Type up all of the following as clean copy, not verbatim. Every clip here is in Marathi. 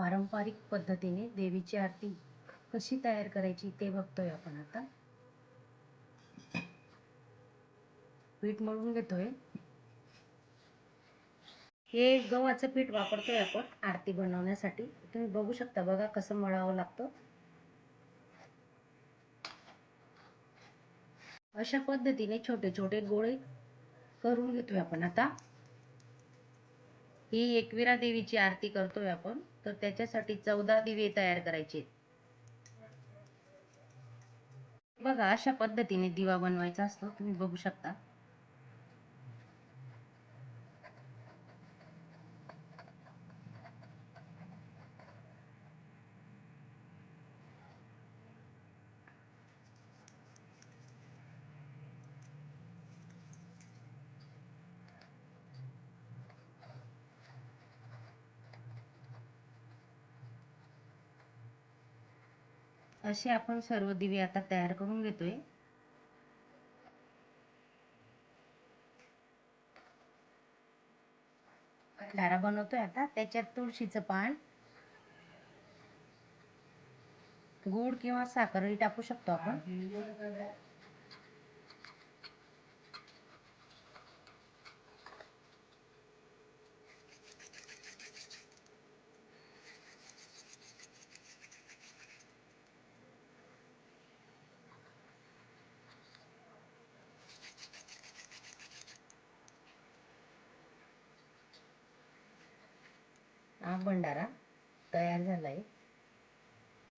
पारंपरिक पद्धतीने देवीची आरती कशी तयार करायची ते बघतोय आपण आता. पीठ मळून घेतोय. हे गव्हाचं पीठ वापरतोय आपण आरती बनवण्यासाठी. तुम्ही बघू शकता बघा कसं मळावं लागतं. अशा पद्धतीने छोटे छोटे गोळे करून घेतोय आपण आता. ही एकविरा देवीची आरती करतोय आपण, तर त्याच्यासाठी 14 दिवे तयार करायचे. बघा अशा पद्धतीने दिवा बनवायचा असतो, तुम्ही बघू शकता. असे आपण सर्व दिवे आता तयार करून घेतोय. भंडारा बनवतोय आता. त्याच्यात तुळशीचं पान, गूळ किंवा साखरही टाकू शकतो आपण. हा भंडारा तयार झालाय.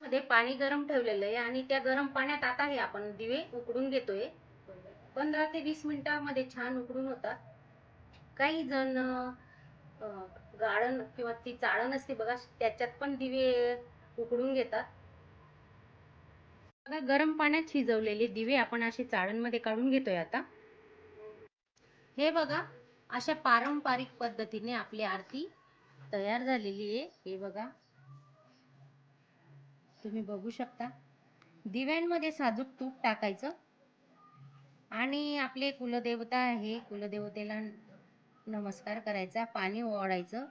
मध्ये पाणी गरम ठेवलेलं आहे आणि त्या गरम पाण्यात आता हे आपण दिवे उकडून घेतोय. 15 ते 20 मिनिटांमध्ये छान उकडून होतात. काही जण गाळण किंवा ती चाळण असते बघा, त्याच्यात पण दिवे उकडून घेतात. बघा गरम पाण्यात शिजवलेले दिवे आपण असे चाळणमध्ये काढून घेतोय आता. हे बघा अशा पारंपरिक पद्धतीने आपली आरती तयार झालेली आहे. हे बघा तुम्ही बघू शकता. दिव्यांमध्ये साजूक तूप टाकायचं आणि आपले कुलदेवता आहे, कुलदेवतेला नमस्कार करायचा, पाणी ओवाळायचं.